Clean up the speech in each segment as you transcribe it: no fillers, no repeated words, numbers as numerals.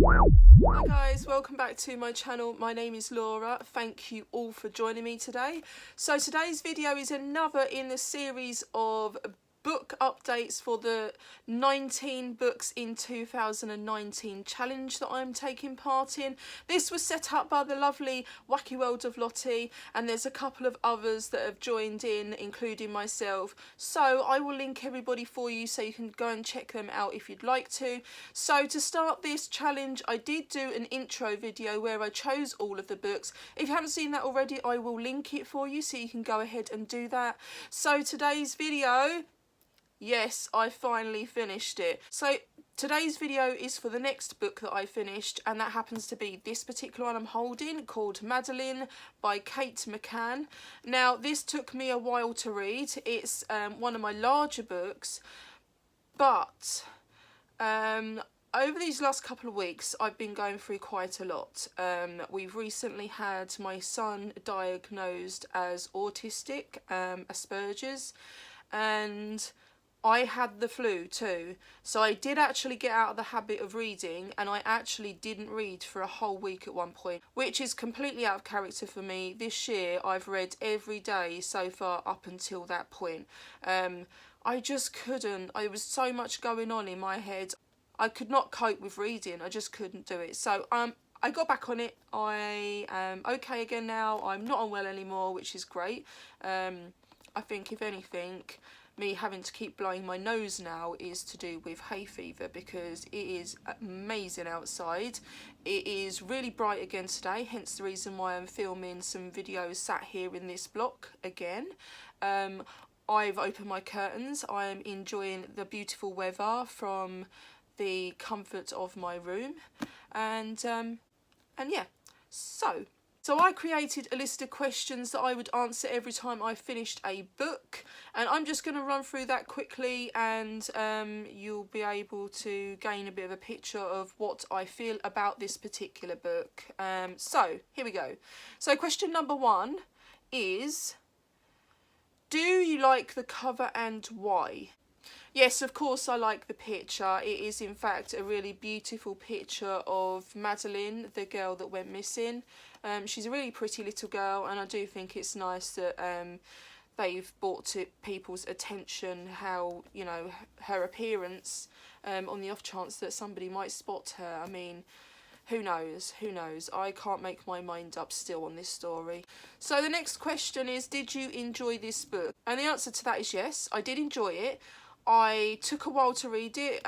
Hi guys, welcome back to my channel. My name is Laura. Thank you all for joining me today. So today's video is another in the series of book updates for the 19 books in 2019 challenge that I'm taking part in. This was set up by the lovely Wacky World of Lottie, and there's a couple of others that have joined in, including myself. So I will link everybody for you so you can go and check them out if you'd like to. So to start this challenge, I did do an intro video where I chose all of the books. If you haven't seen that already, I will link it for you so you can go ahead and do that. So today's video, yes, I finally finished it. So today's video is for the next book that I finished, and that happens to be this particular one I'm holding, called Madeleine by Kate McCann. Now, this took me a while to read. It's one of my larger books, but over these last couple of weeks, I've been going through quite a lot. We've recently had my son diagnosed as autistic, Asperger's, and I had the flu too, so I did actually get out of the habit of reading, and I actually didn't read for a whole week at one point, which is completely out of character for me. This year I've read every day so far up until that point. I just couldn't. There was so much going on in my head. I could not cope with reading. I just couldn't do it. So I got back on it. I am okay again now. I'm not unwell anymore, which is great. I think if anything, me having to keep blowing my nose now is to do with hay fever, because it is amazing outside. It is really bright again today, hence the reason why I'm filming some videos sat here in this block again. I've opened my curtains. I am enjoying the beautiful weather from the comfort of my room, and yeah, so I created a list of questions that I would answer every time I finished a book, and I'm just going to run through that quickly, and you'll be able to gain a bit of a picture of what I feel about this particular book. So here we go. So question number 1 is, do you like the cover and why? Yes, of course I like the picture. It is in fact a really beautiful picture of Madeleine, the girl that went missing. She's a really pretty little girl, and I do think it's nice that they've brought to people's attention how, you know, her appearance, on the off chance that somebody might spot her. I mean, who knows? Who knows? I can't make my mind up still on this story. So the next question is, did you enjoy this book? And the answer to that is yes, I did enjoy it. I took a while to read it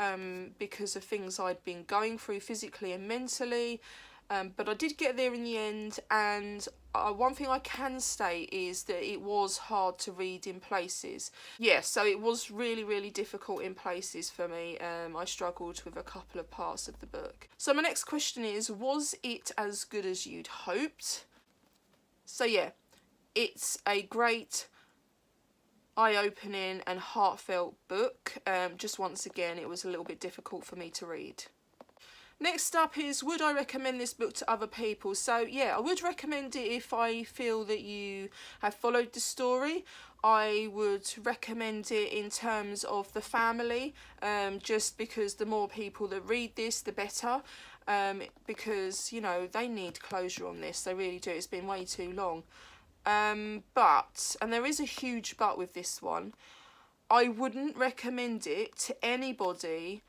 because of things I'd been going through physically and mentally, but I did get there in the end, and one thing I can state is that it was hard to read in places. Yes, so it was really, really difficult in places for me. I struggled with a couple of parts of the book. So my next question is, was it as good as you'd hoped? So yeah, it's a great, eye-opening and heartfelt book. Just once again, it was a little bit difficult for me to read. Next up is, would I recommend this book to other people? So yeah, I would recommend it if I feel that you have followed the story. I would recommend it in terms of the family, just because the more people that read this, the better. Because, you know, they need closure on this. They really do. It's been way too long. But, and there is a huge but with this one, I wouldn't recommend it to anybody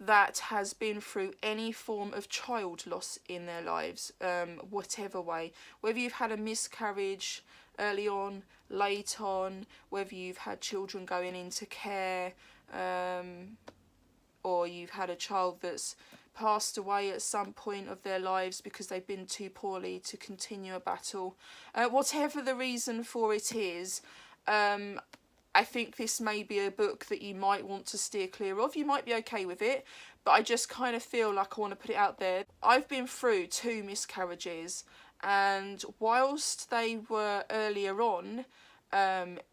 that has been through any form of child loss in their lives, whatever way. Whether you've had a miscarriage early on, late on, whether you've had children going into care, or you've had a child that's passed away at some point of their lives because they've been too poorly to continue a battle. Whatever the reason for it is, I think this may be a book that you might want to steer clear of. You might be okay with it, but I just kind of feel like I want to put it out there. I've been through 2 miscarriages, and whilst they were earlier on,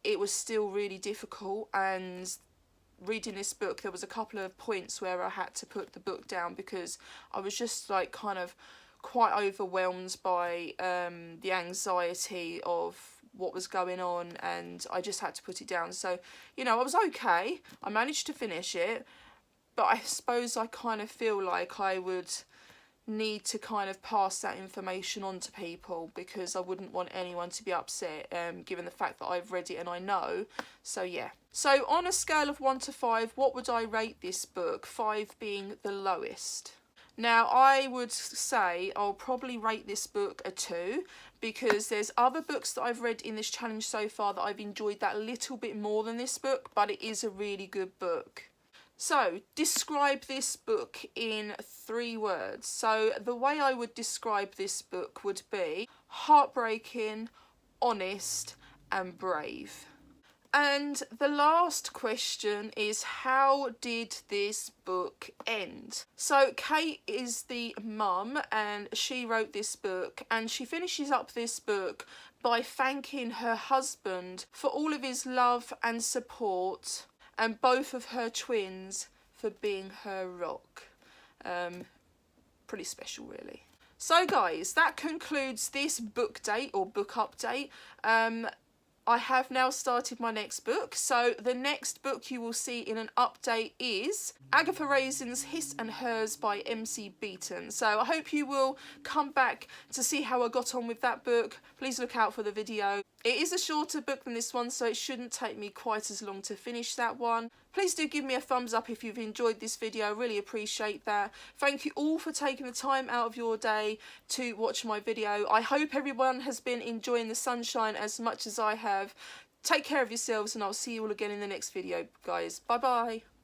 it was still really difficult, and reading this book, there was a couple of points where I had to put the book down because I was just like kind of quite overwhelmed by the anxiety of what was going on, and I just had to put it down. So, you know, I was okay. I managed to finish it, but I suppose I kind of feel like I would need to kind of pass that information on to people, because I wouldn't want anyone to be upset, given the fact that I've read it and I know. So yeah. So on a scale of 1 to 5, what would I rate this book? 5 being the lowest. Now, I would say I'll probably rate this book a 2, because there's other books that I've read in this challenge so far that I've enjoyed that little bit more than this book, but it is a really good book. So, describe this book in 3 words. So, the way I would describe this book would be heartbreaking, honest, and brave. And the last question is, how did this book end? So Kate is the mum, and she wrote this book, and she finishes up this book by thanking her husband for all of his love and support, and both of her twins for being her rock. Pretty special, really. So guys, that concludes this book date or book update. I have now started my next book. So the next book you will see in an update is Agatha Raisin's His and Hers by MC Beaton. So I hope you will come back to see how I got on with that book. Please look out for the video. It is a shorter book than this one, so it shouldn't take me quite as long to finish that one. Please do give me a thumbs up if you've enjoyed this video. I really appreciate that. Thank you all for taking the time out of your day to watch my video. I hope everyone has been enjoying the sunshine as much as I have. Take care of yourselves, and I'll see you all again in the next video, guys. Bye bye.